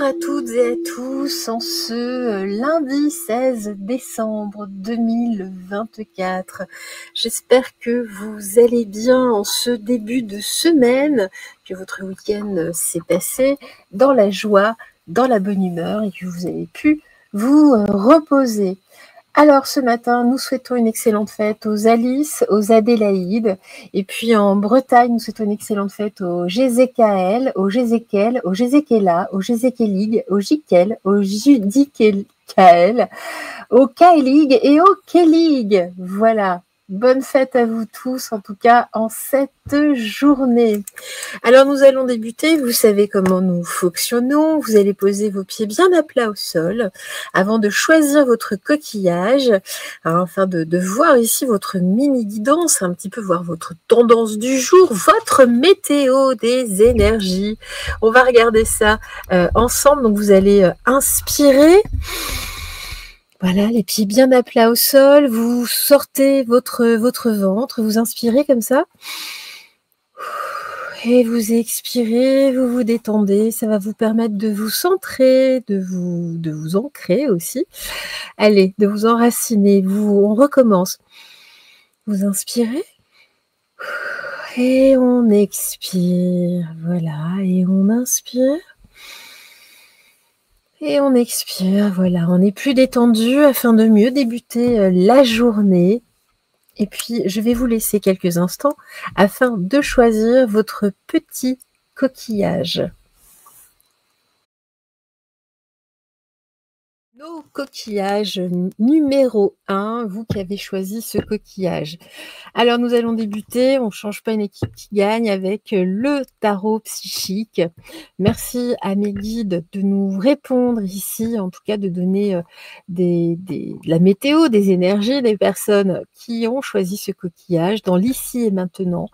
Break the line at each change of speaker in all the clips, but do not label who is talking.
à toutes et à tous en ce lundi 16 décembre 2024. J'espère que vous allez bien en ce début de semaine, que votre week-end s'est passé dans la joie, dans la bonne humeur et que vous avez pu vous reposer. Alors ce matin, nous souhaitons une excellente fête aux Alice, aux Adélaïde, et puis en Bretagne, nous souhaitons une excellente fête aux Jézékaël, aux Jézékel, aux Jézékéla, aux Jézékélig, aux Jikel, aux Judikaël, aux Kaélig et aux Kélig. Voilà, bonne fête à vous tous, en tout cas en cette journée. Alors nous allons débuter, vous savez comment nous fonctionnons, vous allez poser vos pieds bien à plat au sol avant de choisir votre coquillage, afin de voir ici votre mini guidance, un petit peu voir votre tendance du jour, votre météo des énergies. On va regarder ça ensemble, donc vous allez inspirer. Voilà, les pieds bien à plat au sol, vous sortez votre ventre, vous inspirez comme ça. Et vous expirez, vous vous détendez, ça va vous permettre de vous centrer, de vous ancrer aussi. Allez, de vous enraciner, on recommence. Vous inspirez et on expire, voilà, et on inspire. Et on expire, voilà, on est plus détendu afin de mieux débuter la journée. Et puis, je vais vous laisser quelques instants afin de choisir votre petit coquillage. Nos coquillages numéro 1, vous qui avez choisi ce coquillage. Alors, nous allons débuter, on ne change pas une équipe qui gagne, avec le tarot psychique. Merci à mes guides de nous répondre ici, en tout cas de donner la météo, des énergies des personnes qui ont choisi ce coquillage dans l'ici et maintenant.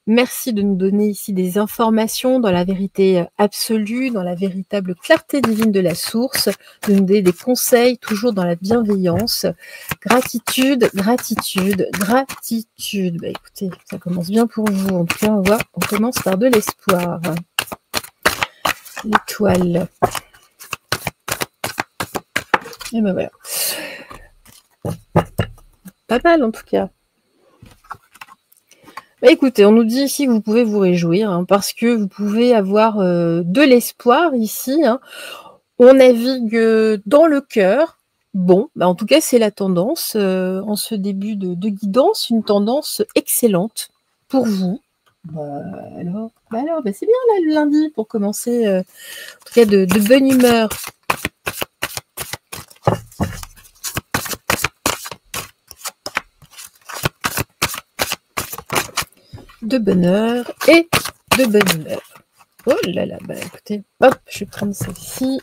Merci de nous donner ici des informations dans la vérité absolue, dans la véritable clarté divine de la source, de nous donner des conseils toujours dans la bienveillance. Gratitude, gratitude, gratitude. Bah, écoutez, ça commence bien pour vous. En tout cas, on commence par de l'espoir. L'étoile. Et ben voilà. Pas mal en tout cas. Écoutez, on nous dit ici que vous pouvez vous réjouir, parce que vous pouvez avoir de l'espoir ici. On navigue dans le cœur. Bon, en tout cas, c'est la tendance en ce début de guidance, une tendance excellente pour vous. Alors, c'est bien là le lundi pour commencer, en tout cas de bonne humeur. De bonheur et de bonne humeur. Oh là là, écoutez, hop, je vais prendre celle-ci.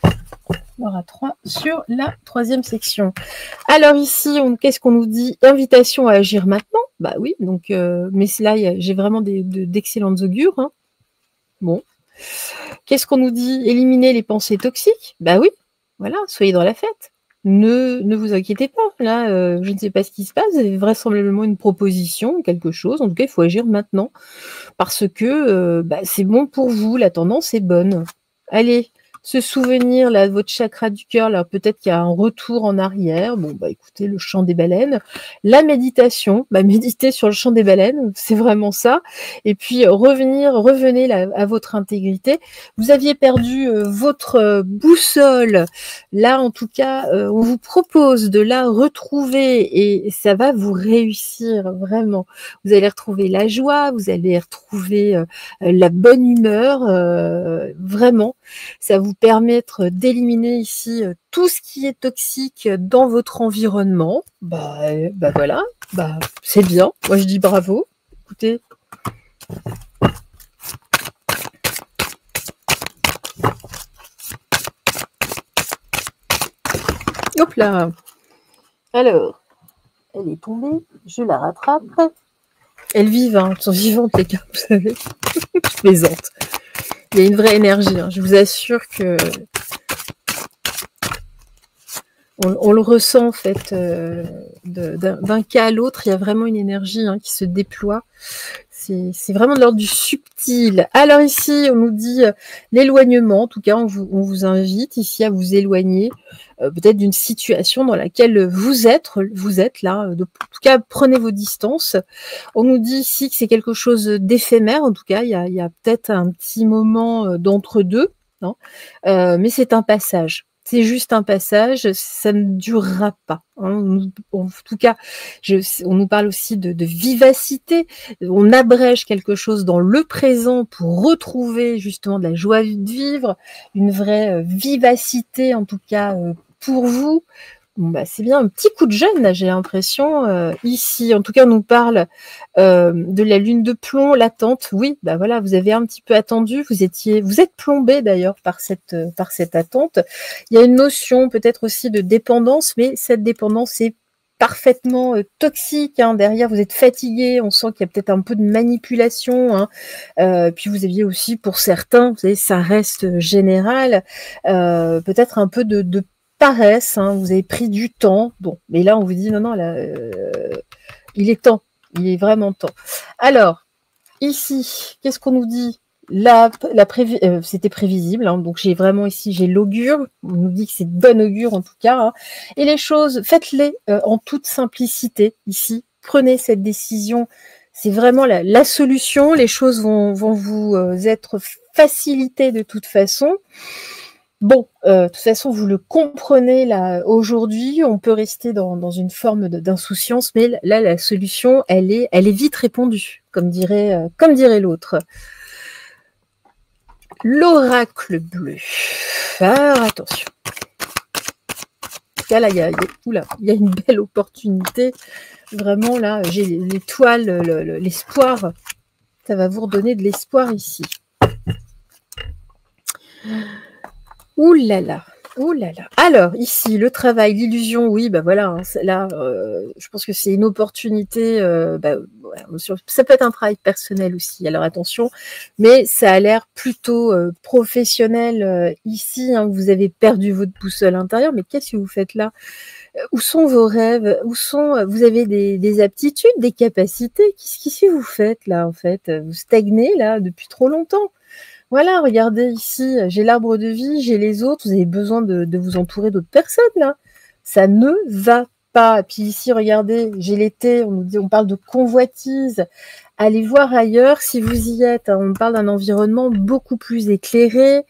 On aura 3 sur la 3e section. Alors ici, qu'est-ce qu'on nous dit? Invitation à agir maintenant. Bah oui, donc, mais là, j'ai vraiment d'excellentes augures. Bon. Qu'est-ce qu'on nous dit? Éliminer les pensées toxiques. Bah oui, voilà, soyez dans la fête. Ne vous inquiétez pas, là, je ne sais pas ce qui se passe, vous avez vraisemblablement une proposition, quelque chose, en tout cas, il faut agir maintenant, parce que c'est bon pour vous, la tendance est bonne. Allez, se souvenir, là, de votre chakra du cœur, là, peut-être qu'il y a un retour en arrière, écoutez, le chant des baleines, la méditation, méditer sur le chant des baleines, c'est vraiment ça, et puis revenez là, à votre intégrité. Vous aviez perdu votre boussole, là, en tout cas, on vous propose de la retrouver, et ça va vous réussir, vraiment. Vous allez retrouver la joie, vous allez retrouver la bonne humeur, vraiment, ça vous permettre d'éliminer ici tout ce qui est toxique dans votre environnement. Voilà, c'est bien. Moi je dis bravo. Écoutez. Hop là. Alors, elle est tombée, je la rattrape. Elles vivent, elles sont vivantes les gars, vous savez. Je plaisante. Il y a une vraie énergie, je vous assure que on le ressent en fait d'un cas à l'autre, il y a vraiment une énergie qui se déploie. C'est vraiment de l'ordre du subtil. Alors ici, on nous dit l'éloignement. En tout cas, on vous invite ici à vous éloigner peut-être d'une situation dans laquelle vous êtes là. En tout cas, prenez vos distances. On nous dit ici que c'est quelque chose d'éphémère. En tout cas, il y a peut-être un petit moment d'entre-deux, hein, mais c'est un passage. C'est juste un passage, ça ne durera pas. Hein. En tout cas, on nous parle aussi de vivacité. On abrège quelque chose dans le présent pour retrouver justement de la joie de vivre, une vraie vivacité en tout cas pour vous. Bon, bah, c'est bien un petit coup de jeune, là, j'ai l'impression. Ici, en tout cas, on nous parle de la lune de plomb latente. Oui, bah voilà, vous avez un petit peu attendu. Vous êtes plombé d'ailleurs par cette attente. Il y a une notion peut-être aussi de dépendance, mais cette dépendance est parfaitement toxique. Hein. Derrière, vous êtes fatigué. On sent qu'il y a peut-être un peu de manipulation. Hein. Puis vous aviez aussi, pour certains, vous savez, ça reste général, peut-être un peu de paresse, hein, vous avez pris du temps, bon, mais là on vous dit non, là, il est temps, il est vraiment temps. Alors, ici, qu'est-ce qu'on nous dit? C'était prévisible, hein, donc j'ai vraiment ici, j'ai l'augure, on nous dit que c'est de bon augure en tout cas, hein, et les choses, faites-les en toute simplicité, ici, prenez cette décision, c'est vraiment la solution, les choses vont vous être facilitées de toute façon. Bon, de toute façon, vous le comprenez là aujourd'hui, on peut rester dans une forme d'insouciance, mais là, la solution, elle est vite répondue, comme dirait l'autre. L'oracle bleu. Alors, attention. Là, il y a une belle opportunité. Vraiment, là, j'ai l'étoile, l'espoir. Ça va vous redonner de l'espoir ici. Ouh là là, ouh là là. Alors, ici, le travail, l'illusion, oui, bah voilà, hein, là, je pense que c'est une opportunité, ça peut être un travail personnel aussi, alors attention, mais ça a l'air plutôt professionnel ici, hein, vous avez perdu votre boussole intérieure, mais qu'est-ce que vous faites là? Où sont vos rêves? Vous avez des aptitudes, des capacités? Qu'est-ce que vous faites là, en fait? Vous stagnez là depuis trop longtemps. Voilà, regardez ici, j'ai l'arbre de vie, j'ai les autres, vous avez besoin de vous entourer d'autres personnes, là. Ça ne va pas. Puis ici, regardez, j'ai l'été, on parle de convoitise. Allez voir ailleurs si vous y êtes. Hein. On parle d'un environnement beaucoup plus éclairé,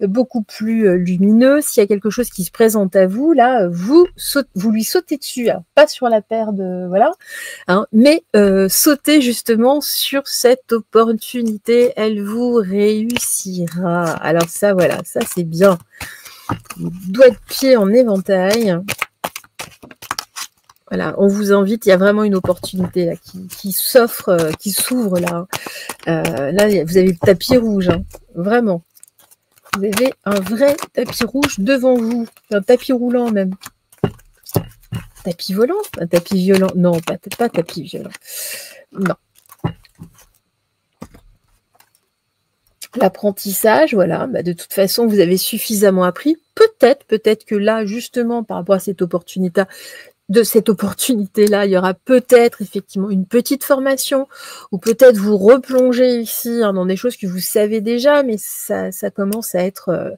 beaucoup plus lumineux. S'il y a quelque chose qui se présente à vous, là, vous lui sautez dessus. Alors, pas sur la paire de... Voilà. Hein, mais sautez justement sur cette opportunité. Elle vous réussira. Alors ça, voilà, ça c'est bien. Doigt de pied en éventail. Voilà, on vous invite, il y a vraiment une opportunité là, qui s'offre, qui s'ouvre là. Là, vous avez le tapis rouge, hein, vraiment. Vous avez un vrai tapis rouge devant vous, un tapis roulant même. Tapis volant? Un tapis violent? Non, pas tapis violent. Non. L'apprentissage, voilà, bah de toute façon, vous avez suffisamment appris. Peut-être que là, justement, par rapport à cette opportunité, il y aura peut-être effectivement une petite formation, ou peut-être vous replonger ici hein, dans des choses que vous savez déjà, mais ça commence à être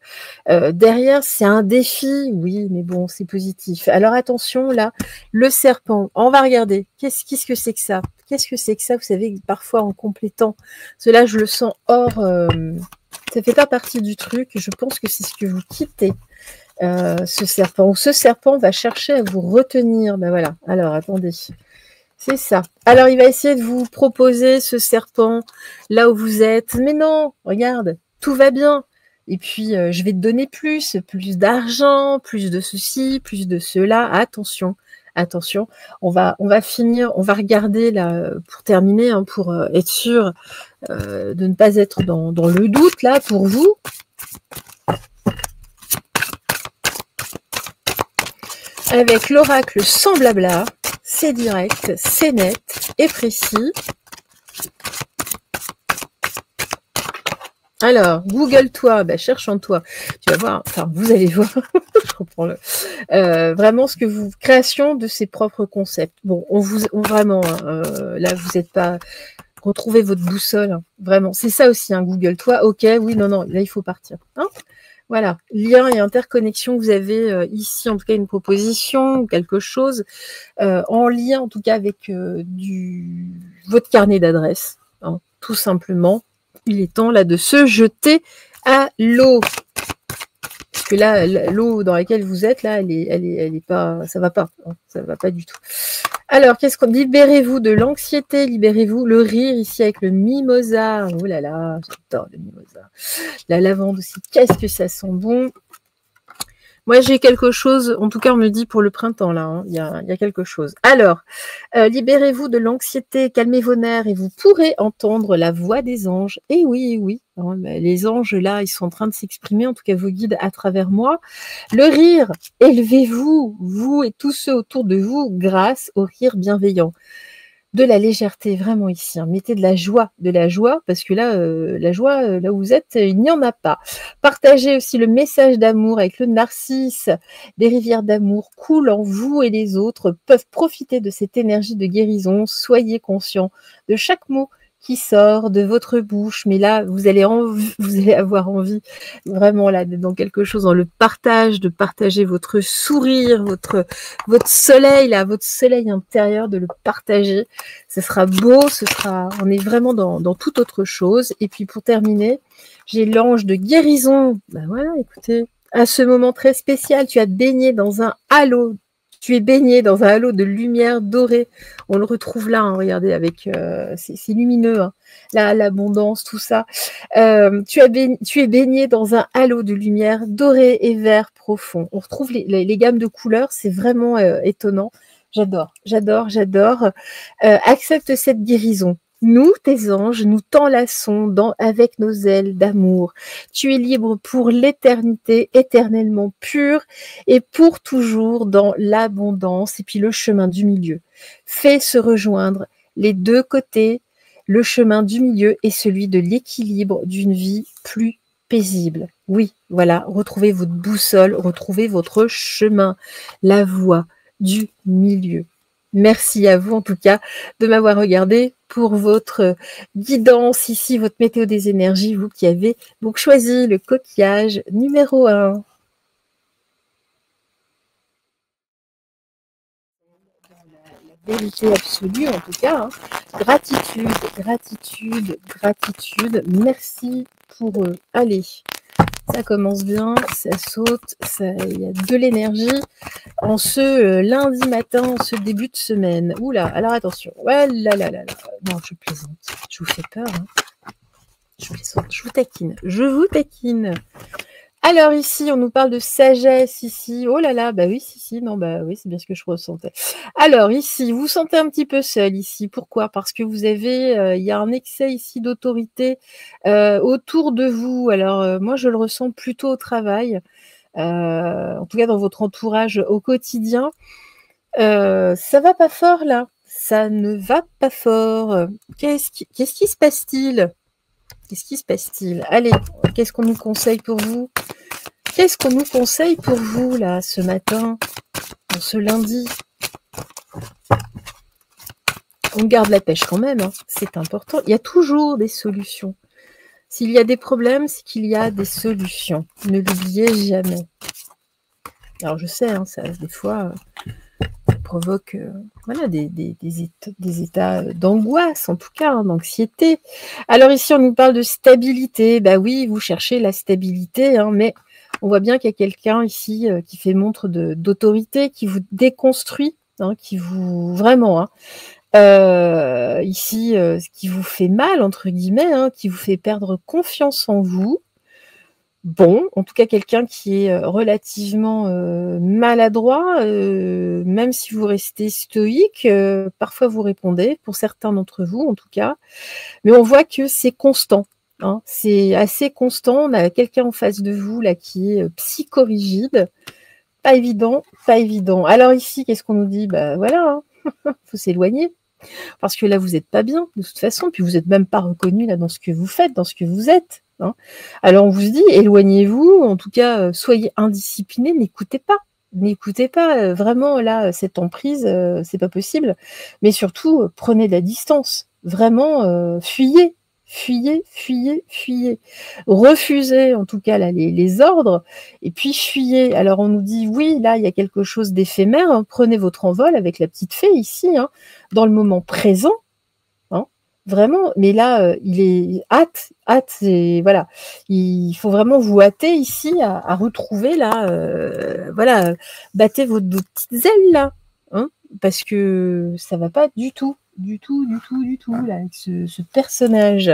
derrière, c'est un défi, oui, mais bon, c'est positif. Alors attention, là, le serpent, on va regarder, qu'est-ce que c'est que ça? Qu'est-ce que c'est que ça? Vous savez, parfois en complétant, cela je le sens hors, ça fait pas partie du truc, je pense que c'est ce que vous quittez. Ce serpent va chercher à vous retenir. Ben voilà. Alors, attendez. C'est ça. Alors, il va essayer de vous proposer ce serpent là où vous êtes. Mais non, regarde, tout va bien. Et puis, je vais te donner plus d'argent, plus de ceci, plus de cela. Attention. On va finir, on va regarder là, pour terminer, hein, pour être sûr de ne pas être dans le doute là pour vous. Avec l'oracle sans blabla, c'est direct, c'est net et précis. Alors, Google-toi, cherche en toi. Tu vas voir, enfin, vous allez voir, je reprends vraiment ce que vous... Création de ses propres concepts. Bon, vraiment, là, vous n'êtes pas... Retrouvez votre boussole, hein, vraiment. C'est ça aussi, hein, Google. Toi, ok, oui, non, non, là, il faut partir. Hein, voilà, lien et interconnexion, vous avez ici, en tout cas, une proposition, quelque chose en lien, en tout cas, avec votre carnet d'adresses. Hein, tout simplement, il est temps, là, de se jeter à l'eau. Parce que là, l'eau dans laquelle vous êtes, là, elle est pas, ça va pas, hein, ça va pas du tout. Alors, qu'est-ce qu'on libérez-vous de l'anxiété, libérez-vous le rire ici avec le mimosa. Oh là là, j'adore le mimosa. La lavande aussi, qu'est-ce que ça sent bon. Moi, j'ai quelque chose, en tout cas, on me dit pour le printemps, là, hein, il y a quelque chose. Alors, libérez-vous de l'anxiété, calmez vos nerfs et vous pourrez entendre la voix des anges. Et oui, oui, hein, les anges, là, ils sont en train de s'exprimer, en tout cas vos guides à travers moi. Le rire, élevez-vous, vous et tous ceux autour de vous, grâce au rire bienveillant. De la légèreté, vraiment ici. Hein. Mettez de la joie, parce que là, la joie, là où vous êtes, il n'y en a pas. Partagez aussi le message d'amour avec le narcisse. Des rivières d'amour coulent en vous et les autres peuvent profiter de cette énergie de guérison. Soyez conscients de chaque mot qui sort de votre bouche, mais là, vous allez avoir envie vraiment là d'être dans quelque chose, dans le partage, de partager votre sourire, votre soleil là, votre soleil intérieur, de le partager. Ce sera beau, on est vraiment dans toute autre chose. Et puis pour terminer, j'ai l'ange de guérison. Ben voilà, écoutez, à ce moment très spécial, tu as baigné dans un halo. Tu es baigné dans un halo de lumière dorée. On le retrouve là, hein, regardez, avec c'est lumineux, hein, l'abondance, tout ça. Tu es baigné dans un halo de lumière dorée et vert profond. On retrouve les gammes de couleurs, c'est vraiment étonnant. J'adore, j'adore, j'adore. Accepte cette guérison. Nous, tes anges, nous t'enlaçons avec nos ailes d'amour. Tu es libre pour l'éternité, éternellement pure et pour toujours dans l'abondance et puis le chemin du milieu. Fais se rejoindre les deux côtés, le chemin du milieu et celui de l'équilibre d'une vie plus paisible. Oui, voilà, retrouvez votre boussole, retrouvez votre chemin, la voie du milieu. Merci à vous en tout cas de m'avoir regardé pour votre guidance ici, votre météo des énergies, vous qui avez donc choisi le coquillage numéro 1. La vérité absolue en tout cas. Hein. Gratitude, gratitude, gratitude. Merci pour eux. Allez, ça commence bien, ça saute, il y a de l'énergie en ce lundi matin, en ce début de semaine. Oula, alors attention. Ouais, là. Non, je plaisante. Je vous fais peur. Hein. Je plaisante, je vous taquine. Je vous taquine. Alors ici, on nous parle de sagesse ici. Oh là là, bah oui, si, non, bah oui, c'est bien ce que je ressentais. Alors ici, vous vous sentez un petit peu seul ici. Pourquoi? Parce que vous avez, il y a un excès ici d'autorité autour de vous. Alors moi, je le ressens plutôt au travail, en tout cas dans votre entourage au quotidien. Ça va pas fort là. Ça ne va pas fort. Qu'est-ce qui se passe-t-il? Qu'est-ce qui se passe-t-il? Allez, qu'est-ce qu'on nous conseille pour vous? Qu'est-ce qu'on nous conseille pour vous, là, ce matin, ce lundi? On garde la pêche quand même, hein. C'est important. Il y a toujours des solutions. S'il y a des problèmes, c'est qu'il y a des solutions. Ne l'oubliez jamais. Alors, je sais, hein, ça, des fois, ça provoque voilà, des états d'angoisse, en tout cas, hein, d'anxiété. Alors ici, on nous parle de stabilité. Bah oui, vous cherchez la stabilité, hein, mais on voit bien qu'il y a quelqu'un ici qui fait montre d'autorité, qui vous déconstruit, hein, qui vous... Vraiment, hein, ici, ce qui vous fait mal, entre guillemets, hein, qui vous fait perdre confiance en vous. Bon, en tout cas, quelqu'un qui est relativement maladroit, même si vous restez stoïque, parfois vous répondez, pour certains d'entre vous en tout cas, mais on voit que c'est constant. Hein, c'est assez constant. On a quelqu'un en face de vous là qui est psychorigide. Pas évident, pas évident. Alors ici, qu'est-ce qu'on nous dit? Bah voilà, hein, faut s'éloigner. Parce que là, vous n'êtes pas bien, de toute façon, puis vous n'êtes même pas reconnu là dans ce que vous faites, dans ce que vous êtes. Hein. Alors on vous dit, éloignez-vous, en tout cas, soyez indisciplinés, n'écoutez pas. N'écoutez pas, vraiment, là, cette emprise, c'est pas possible. Mais surtout, prenez de la distance. vraiment, fuyez. Fuyez, fuyez, fuyez. Refusez en tout cas là, les ordres et puis fuyez. Alors on nous dit oui, là il y a quelque chose d'éphémère, hein, prenez votre envol avec la petite fée ici, hein, dans le moment présent, hein, vraiment. Mais là, il est hâte, et voilà. Il faut vraiment vous hâter ici à retrouver là, voilà, battez vos petites ailes là, hein, parce que ça va pas du tout. Du tout, là, avec ce personnage.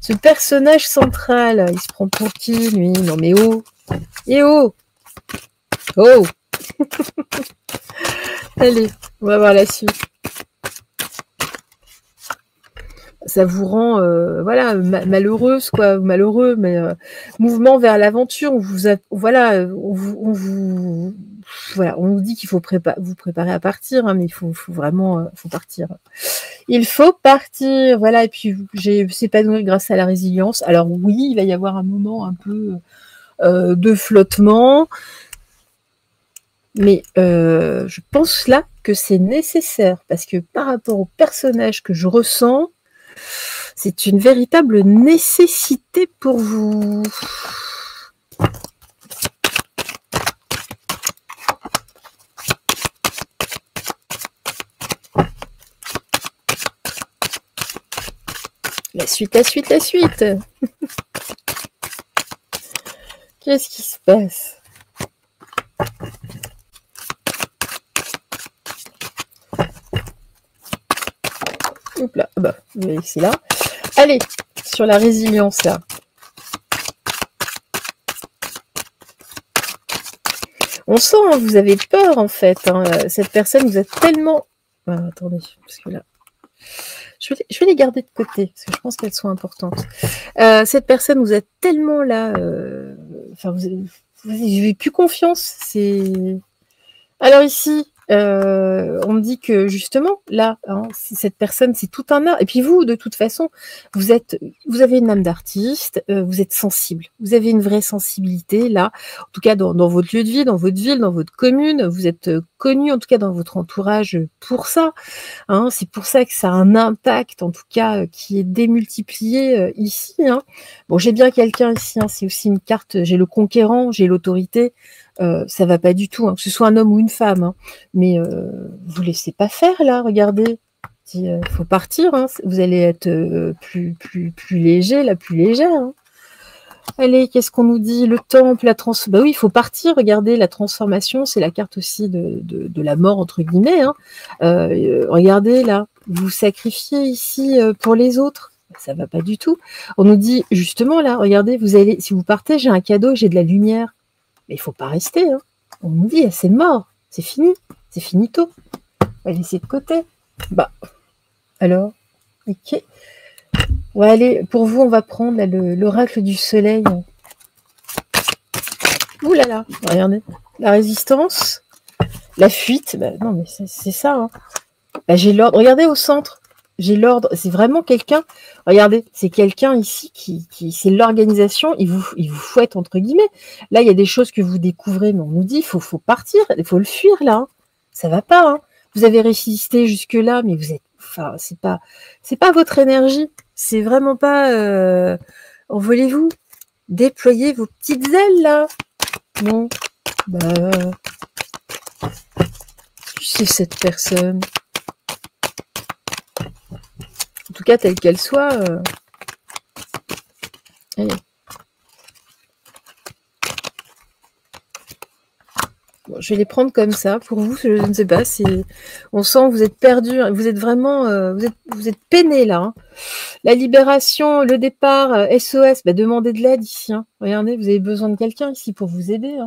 Ce personnage central, il se prend pour qui, lui? Non mais oh! Et oh! Oh! Allez, on va voir la suite. Ça vous rend, voilà, malheureuse, quoi, malheureux, mais mouvement vers l'aventure. On vous, voilà, on vous dit qu'il faut vous préparer à partir, hein, mais il faut vraiment, faut partir. Il faut partir, voilà. Et puis j'ai s'épanouir grâce à la résilience. Alors oui, il va y avoir un moment un peu de flottement, mais je pense là que c'est nécessaire parce que par rapport au personnage que je ressens, c'est une véritable nécessité pour vous. La suite, la suite, la suite. Qu'est-ce qui se passe? Hop là, bah, c'est là. Allez, sur la résilience là. On sent, hein, vous avez peur en fait. Hein, cette personne vous a tellement... Ah, attendez, parce que là... Je vais les garder de côté, parce que je pense qu'elles sont importantes. Cette personne vous a tellement là... Enfin, vous n'avez plus confiance. Alors ici... on me dit que justement là, hein, cette personne, c'est tout un art. Et puis vous, de toute façon, vous avez une âme d'artiste, vous êtes sensible, vous avez une vraie sensibilité là. En tout cas, dans votre lieu de vie, dans votre ville, dans votre commune, vous êtes connu, en tout cas dans votre entourage pour ça. Hein, c'est pour ça que ça a un impact, en tout cas, qui est démultiplié ici. Hein. Bon, j'ai bien quelqu'un ici. Hein, c'est aussi une carte. J'ai le conquérant, j'ai l'autorité. Ça va pas du tout, hein, que ce soit un homme ou une femme, hein, mais vous laissez pas faire là, regardez, il faut partir, hein, vous allez être plus léger, là, plus légère. Hein. Allez, qu'est-ce qu'on nous dit? Le temple, bah oui, il faut partir, regardez, la transformation, c'est la carte aussi de la mort, entre guillemets. Hein. Regardez là, vous sacrifiez ici pour les autres. Ça va pas du tout. On nous dit justement là, regardez, si vous partez, j'ai un cadeau, j'ai de la lumière. Mais il ne faut pas rester. Hein. On nous dit, c'est mort, c'est fini, c'est finito. On va laisser de côté. Bah, alors, ok. On va aller, pour vous, on va prendre l'oracle du soleil. Ouh là là, regardez. La résistance, la fuite. Bah, non, mais c'est ça. Hein. Bah, j'ai l'ordre. Regardez au centre. J'ai l'ordre, c'est vraiment quelqu'un, regardez, c'est quelqu'un ici qui c'est l'organisation, il vous fouette entre guillemets. Là, il y a des choses que vous découvrez, mais on nous dit, il faut partir, il faut le fuir là. Hein. Ça va pas. Hein. Vous avez résisté jusque là, mais vous êtes, enfin, c'est pas votre énergie, c'est vraiment pas. Envolez-vous, déployez vos petites ailes là. Non, bah, c'est cette personne. En tout cas, telle qu'elle soit. Allez. Bon, je vais les prendre comme ça. Pour vous, je ne sais pas. On sent que vous êtes perdu. Vous êtes vraiment. Vous êtes peiné là. Hein. La libération, le départ, SOS. Bah, demandez de l'aide ici. Hein. Regardez, vous avez besoin de quelqu'un ici pour vous aider.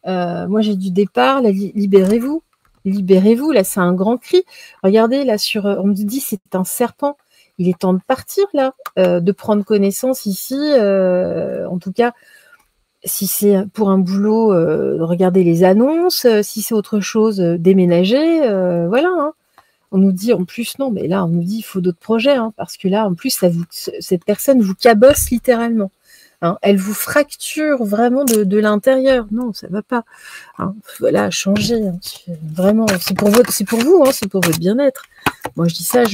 Hein. Moi, j'ai du départ. Libérez-vous. Libérez-vous. Là, c'est un grand cri. Regardez, là, on me dit c'est un serpent. Il est temps de partir là, de prendre connaissance ici. En tout cas, si c'est pour un boulot, regardez les annonces. Si c'est autre chose, déménager. Voilà. Hein. On nous dit en plus non, mais là on nous dit il faut d'autres projets, hein, parce que là en plus cette personne vous cabosse littéralement. Hein. Elle vous fracture vraiment de l'intérieur. Non, ça va pas. Hein. Voilà, changer. Hein. Vraiment, c'est pour vous, hein, c'est pour votre bien-être. Moi je dis ça,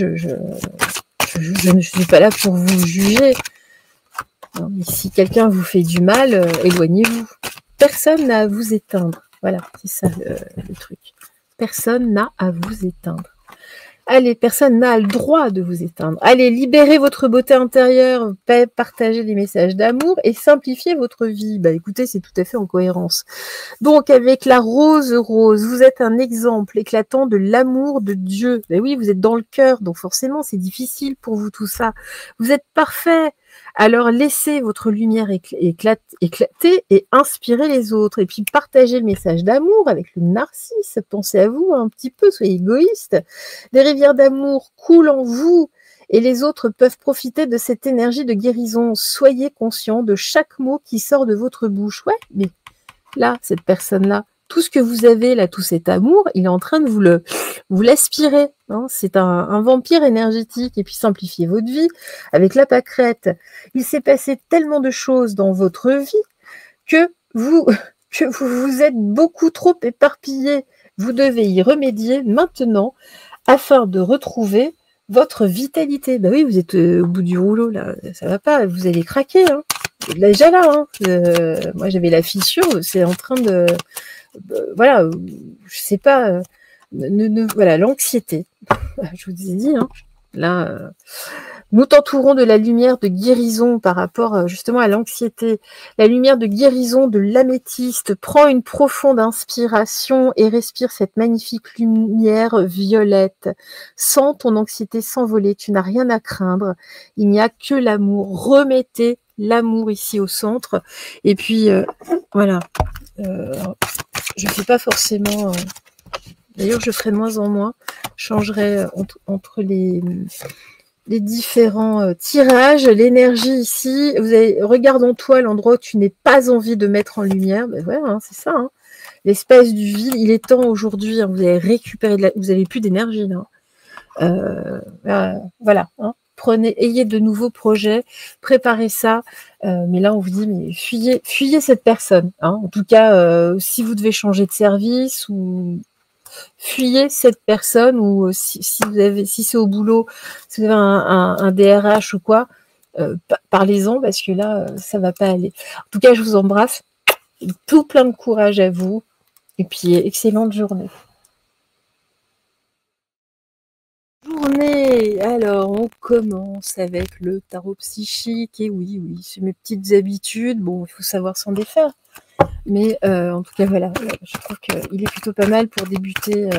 je ne suis pas là pour vous juger. Non, mais si quelqu'un vous fait du mal, éloignez-vous. Personne n'a à vous éteindre. Voilà, c'est ça le truc. Personne n'a à vous éteindre. Allez, personne n'a le droit de vous éteindre. Allez, libérez votre beauté intérieure, partagez des messages d'amour et simplifiez votre vie. Bah écoutez, c'est tout à fait en cohérence. Donc, avec la rose, vous êtes un exemple éclatant de l'amour de Dieu. Ben oui, vous êtes dans le cœur, donc forcément, c'est difficile pour vous tout ça. Vous êtes parfait. Alors, laissez votre lumière éclater et inspirer les autres. Et puis, partagez le message d'amour avec le narcisse. Pensez à vous un petit peu, soyez égoïste. Des rivières d'amour coulent en vous et les autres peuvent profiter de cette énergie de guérison. Soyez conscient de chaque mot qui sort de votre bouche. Ouais, mais là, cette personne-là, tout ce que vous avez, là, tout cet amour, il est en train de vous l'aspirer. Hein. C'est un vampire énergétique. Et puis, simplifiez votre vie avec la pâquerette. Il s'est passé tellement de choses dans votre vie que vous vous êtes beaucoup trop éparpillé. Vous devez y remédier maintenant afin de retrouver votre vitalité. Ben oui, vous êtes au bout du rouleau, là. Ça va pas, vous allez craquer, hein. Déjà là, hein. Moi j'avais la fissure, c'est en train de voilà, je sais pas, voilà, l'anxiété. Je vous ai dit, hein, là, nous t'entourons de la lumière de guérison par rapport justement à l'anxiété. La lumière de guérison de l'améthyste. Prends une profonde inspiration et respire cette magnifique lumière violette. Sens ton anxiété s'envoler, tu n'as rien à craindre. Il n'y a que l'amour. Remettez l'amour ici au centre. Et puis, voilà. Je ne fais pas forcément... D'ailleurs, je ferai de moins en moins. Je changerai entre les différents tirages, l'énergie ici. Vous avez, regarde en toi l'endroit où tu n'es pas envie de mettre en lumière. Ben voilà, hein, c'est ça. Hein. L'espace du vide, il est temps aujourd'hui. Hein, vous avez récupéré vous n'avez plus d'énergie là. Voilà. Hein. Ayez de nouveaux projets, préparez ça. Mais là, on vous dit, mais fuyez cette personne. Hein. En tout cas, si vous devez changer de service ou fuyez cette personne, ou si c'est au boulot, si vous avez un DRH ou quoi, parlez-en parce que là, ça va pas aller. En tout cas, je vous embrasse. Tout plein de courage à vous. Et puis, excellente journée. Alors, on commence avec le tarot psychique. Et oui, c'est mes petites habitudes. Bon, il faut savoir s'en défaire. Mais en tout cas, voilà, je trouve qu'il est plutôt pas mal pour débuter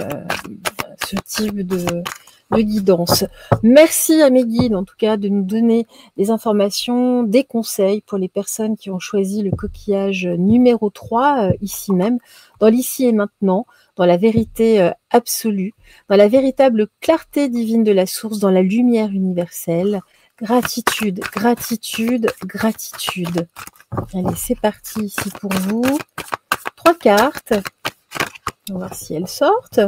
ce type de guidance. Merci à mes guides, en tout cas, de nous donner des informations, des conseils pour les personnes qui ont choisi le coquillage numéro 3, ici même, dans l'ici et maintenant, dans la vérité absolue, dans la véritable clarté divine de la source, dans la lumière universelle. Gratitude, gratitude, gratitude. Allez, c'est parti ici pour vous. 3 cartes. On va voir si elles sortent.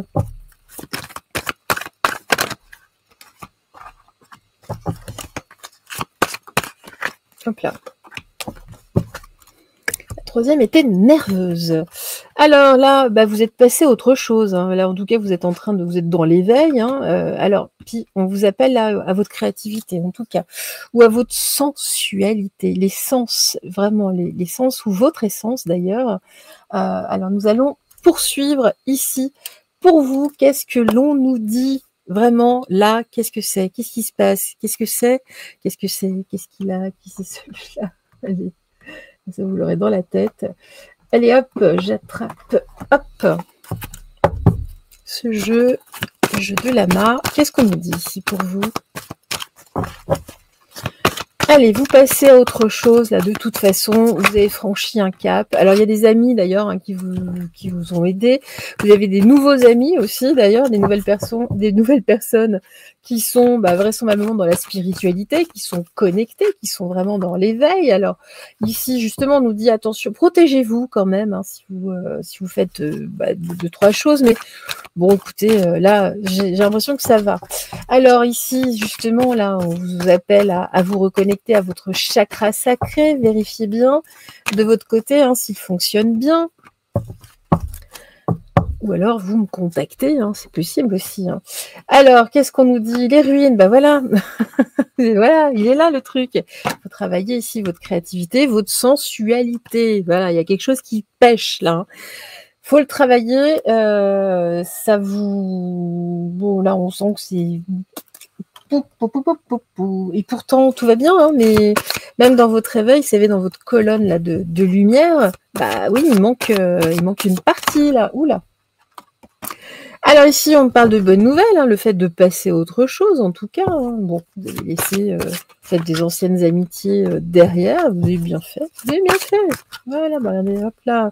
Hop là. La troisième était nerveuse. Alors là, vous êtes passé à autre chose. Hein. Là, en tout cas, vous êtes dans l'éveil. Hein. Alors, puis on vous appelle à votre créativité, en tout cas, ou à votre sensualité, les sens, vraiment les sens, ou votre essence d'ailleurs. Alors, nous allons poursuivre ici. Pour vous, qu'est-ce que l'on nous dit vraiment là? Qu'est-ce que c'est? Qu'est-ce qui se passe? Qu'est-ce que c'est? Qu'est-ce que c'est? Qu'est-ce qu'il a? Qui c'est celui-là? Allez, ça vous l'aurez dans la tête. Allez hop, j'attrape, hop, ce jeu de l'amas. Qu'est-ce qu'on nous dit ici pour vous? Allez, vous passez à autre chose, là, de toute façon, vous avez franchi un cap. Alors, il y a des amis, d'ailleurs, hein, qui vous ont aidé. Vous avez des nouveaux amis aussi, d'ailleurs, des nouvelles personnes qui sont vraisemblablement dans la spiritualité, qui sont connectées, qui sont vraiment dans l'éveil. Alors, ici, justement, on nous dit, attention, protégez-vous quand même, hein, si vous faites 2-3 choses. Mais bon, écoutez, là, j'ai l'impression que ça va. Alors, ici, justement, là, on vous appelle à vous reconnecter à votre chakra sacré, vérifiez bien de votre côté s'il fonctionne bien. Ou alors vous me contactez, hein, c'est possible aussi. Hein. Alors, qu'est-ce qu'on nous dit? Les ruines, ben voilà. Voilà, il est là le truc. Il faut travailler ici votre créativité, votre sensualité. Voilà, il y a quelque chose qui pêche là. Hein. Faut le travailler. Ça vous... Bon, là, on sent que c'est... Et pourtant, tout va bien, hein, mais même dans votre réveil, vous savez, dans votre colonne là, de lumière, bah oui, il manque une partie là. Oula. Alors ici, on parle de bonnes nouvelles, hein, le fait de passer à autre chose, en tout cas. Hein. Bon, vous avez laissé peut-être des anciennes amitiés derrière, vous avez bien fait. Vous avez bien fait. Voilà, bah, regardez, hop là.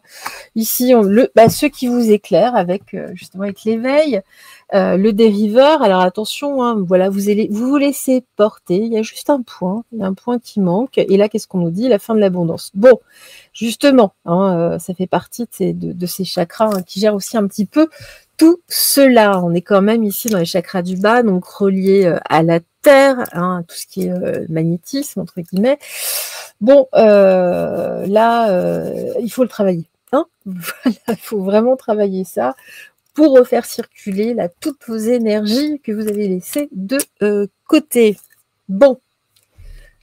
Ici, ceux qui vous éclairent avec justement avec l'éveil, le dériveur. Alors attention, hein, voilà, vous vous laissez porter. Il y a juste un point, il y a un point qui manque. Et là, qu'est-ce qu'on nous dit? La fin de l'abondance. Bon, justement, hein, ça fait partie de ces chakras hein, qui gèrent aussi un petit peu tout cela. On est quand même ici dans les chakras du bas, donc reliés à la terre, hein, tout ce qui est magnétisme entre guillemets. Bon, là, il faut le travailler. Hein, voilà, il faut vraiment travailler ça pour refaire circuler là, toutes vos énergies que vous avez laissées de côté. Bon,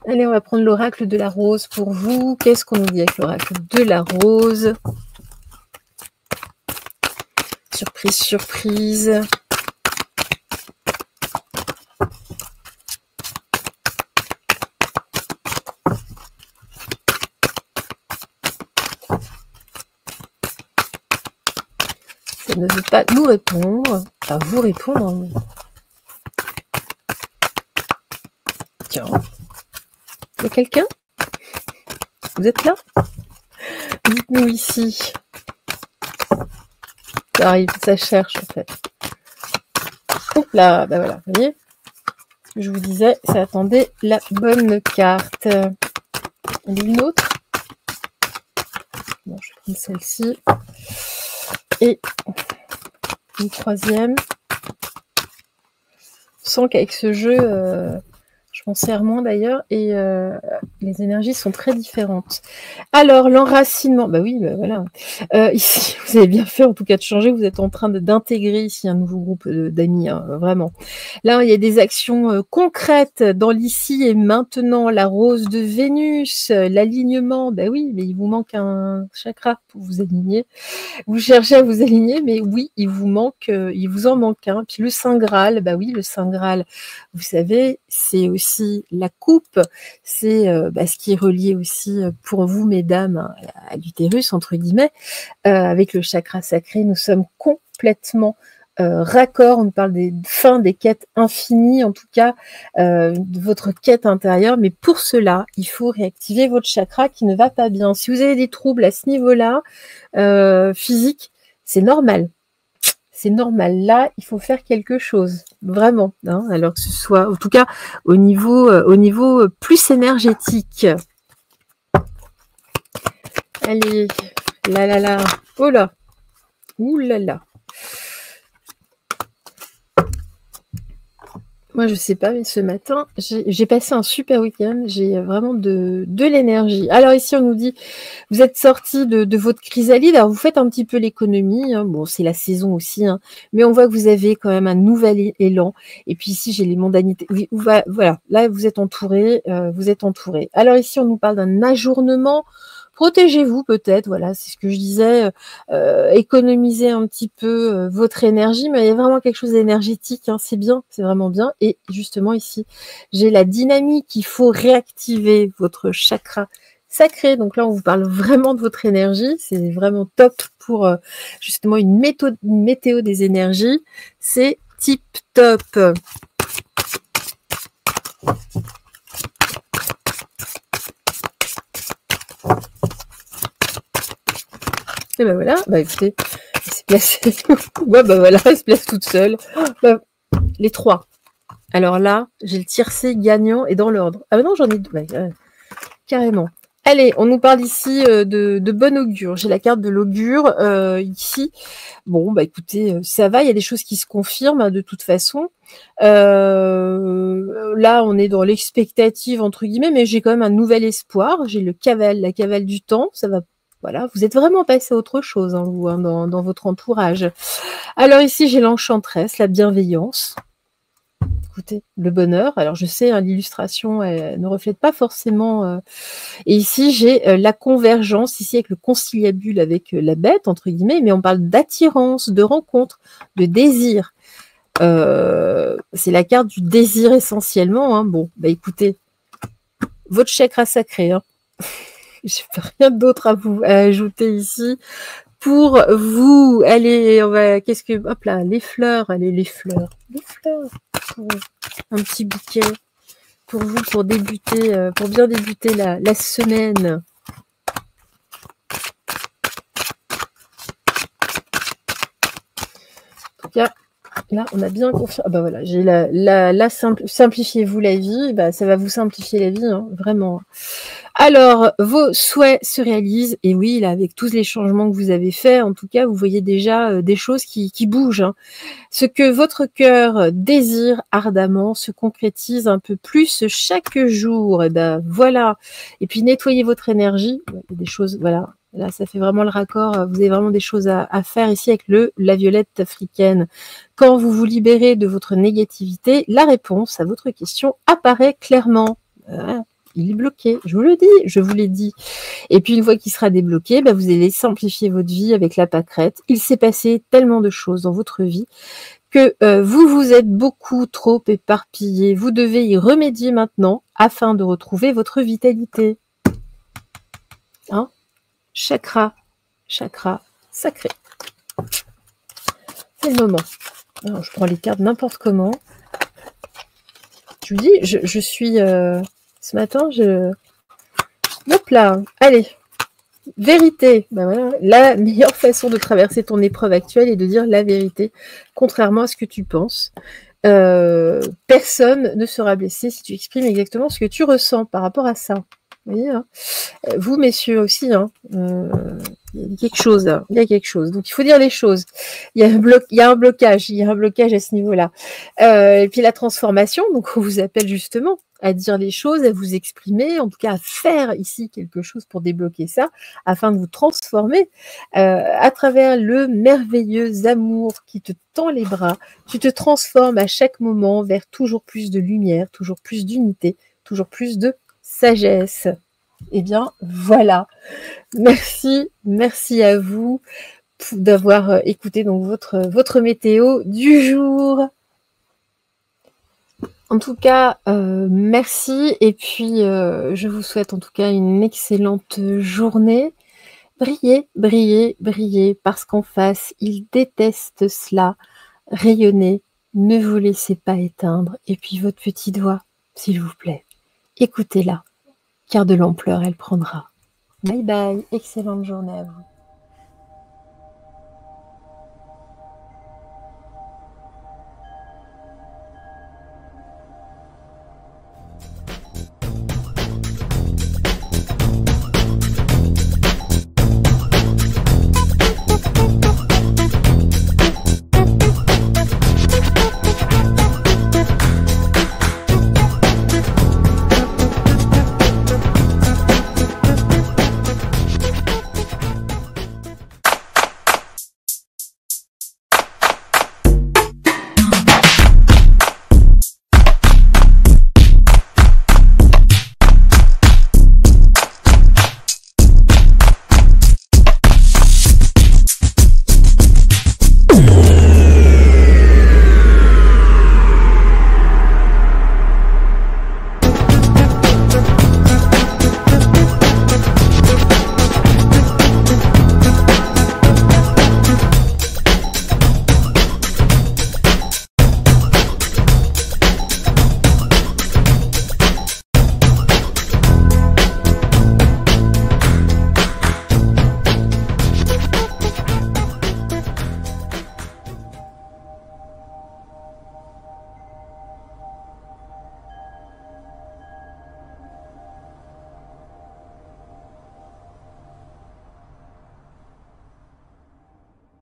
allez, on va prendre l'oracle de la rose pour vous. Qu'est-ce qu'on nous dit avec l'oracle de la rose? Surprise, surprise. Ça ne veut pas nous répondre, à vous répondre. Tiens, il y a quelqu'un? Vous êtes là? Dites-nous ici. Ça arrive, ça cherche en fait. Hop là, ben voilà, vous voyez, ce que je vous disais, ça attendait la bonne carte. Il y a une autre. Bon, je vais prendre celle-ci. Et une troisième. Je sens qu'avec ce jeu, je m'en sers moins d'ailleurs, et les énergies sont très différentes. Alors, l'enracinement, bah oui, bah voilà. Ici, vous avez bien fait en tout cas de changer, vous êtes en train d'intégrer ici un nouveau groupe d'amis, hein, vraiment. Là, il y a des actions concrètes dans l'ici et maintenant, la rose de Vénus, l'alignement, bah oui, mais il vous manque un chakra pour vous aligner. Vous cherchez à vous aligner, mais oui, il vous en manque un. Puis le Saint Graal, bah oui, le Saint Graal, vous savez, c'est aussi la coupe, c'est ce qui est relié aussi pour vous, mesdames, à l'utérus, entre guillemets, avec le chakra sacré, nous sommes complètement raccord, on parle des fins des quêtes infinies, en tout cas de votre quête intérieure, mais pour cela, il faut réactiver votre chakra qui ne va pas bien. Si vous avez des troubles à ce niveau-là, physique, c'est normal. C'est normal. Là, il faut faire quelque chose, vraiment. Hein, alors que ce soit, en tout cas, au niveau plus énergétique. Allez, là, oh là, ouh là là. Moi, je sais pas, mais ce matin, j'ai passé un super week-end. J'ai vraiment de l'énergie. Alors ici, on nous dit, vous êtes sorti de votre chrysalide. Alors, vous faites un petit peu l'économie. Hein. Bon, c'est la saison aussi. Hein. Mais on voit que vous avez quand même un nouvel élan. Et puis ici, j'ai les mondanités. Oui, voilà, là, vous êtes entouré. Alors ici, on nous parle d'un ajournement. Protégez-vous peut-être, voilà, c'est ce que je disais, économisez un petit peu votre énergie, mais il y a vraiment quelque chose d'énergétique, hein, c'est bien, c'est vraiment bien. Et justement ici, j'ai la dynamique, il faut réactiver votre chakra sacré. Donc là, on vous parle vraiment de votre énergie, c'est vraiment top pour justement une météo des énergies, c'est tip top. Et ben voilà, bah écoutez, elle s'est placée. Ouais, bah voilà, elle se place toute seule. Bah, les trois. Alors là, j'ai le tiercé gagnant et dans l'ordre. Ah bah non, j'en ai deux. Ouais, carrément. Allez, on nous parle ici de bon augure. J'ai la carte de l'augure ici. Bon, bah écoutez, ça va, il y a des choses qui se confirment hein, de toute façon. Là, on est dans l'expectative, entre guillemets, mais j'ai quand même un nouvel espoir. J'ai la cavale du temps, ça va Voilà, vous êtes vraiment passé à autre chose, hein, vous, hein, dans votre entourage. Alors ici, j'ai l'enchanteresse, la bienveillance. Écoutez, le bonheur. Alors je sais, hein, l'illustration ne reflète pas forcément. Et ici, j'ai la convergence, ici avec le conciliabule avec la bête, entre guillemets, mais on parle d'attirance, de rencontre, de désir. C'est la carte du désir essentiellement. Hein. Bon, bah écoutez, votre chakra sacré. Hein. Je n'ai rien d'autre à ajouter ici. Pour vous, allez, on va, qu'est-ce que, hop là, les fleurs, allez, les fleurs, un petit bouquet pour vous, pour débuter, pour bien débuter la semaine. En tout cas, là, on a bien confiance. Ah bah voilà, j'ai simplifiez-vous la vie, bah, ça va vous simplifier la vie, hein, vraiment. Alors, vos souhaits se réalisent, et oui, là, avec tous les changements que vous avez faits, en tout cas, vous voyez déjà des choses qui bougent. Hein. Ce que votre cœur désire ardemment se concrétise un peu plus chaque jour. Et ben voilà. Et puis nettoyez votre énergie. Il y a des choses, voilà. Là, ça fait vraiment le raccord. Vous avez vraiment des choses à faire ici avec la violette africaine. Quand vous vous libérez de votre négativité, la réponse à votre question apparaît clairement. Il est bloqué, je vous le dis, je vous l'ai dit. Et puis une fois qu'il sera débloqué, bah, vous allez simplifier votre vie avec la pâquerette. Il s'est passé tellement de choses dans votre vie que vous vous êtes beaucoup trop éparpillé. Vous devez y remédier maintenant afin de retrouver votre vitalité. Hein? Chakra sacré. C'est le moment. Alors, je prends les cartes n'importe comment. Je vous dis, je suis... ce matin, hop là, allez, vérité. Ben voilà, la meilleure façon de traverser ton épreuve actuelle est de dire la vérité, contrairement à ce que tu penses. Personne ne sera blessé si tu exprimes exactement ce que tu ressens par rapport à ça. Vous voyez, hein, vous, messieurs, aussi, hein, il y a quelque chose, hein, il y a quelque chose. Donc, il faut dire les choses. Il y a un blocage à ce niveau-là. Et puis, la transformation, donc, on vous appelle justement à dire les choses, à vous exprimer, en tout cas à faire ici quelque chose pour débloquer ça, afin de vous transformer à travers le merveilleux amour qui te tend les bras. Tu te transformes à chaque moment vers toujours plus de lumière, toujours plus d'unité, toujours plus de sagesse. Eh bien, voilà. Merci à vous d'avoir écouté donc votre météo du jour. En tout cas, merci. Et puis, je vous souhaite en tout cas une excellente journée. Brillez, brillez, brillez, parce qu'en face, ils détestent cela. Rayonnez, ne vous laissez pas éteindre. Et puis, votre petite voix, s'il vous plaît, écoutez-la, car de l'ampleur, elle prendra. Bye bye, excellente journée à vous.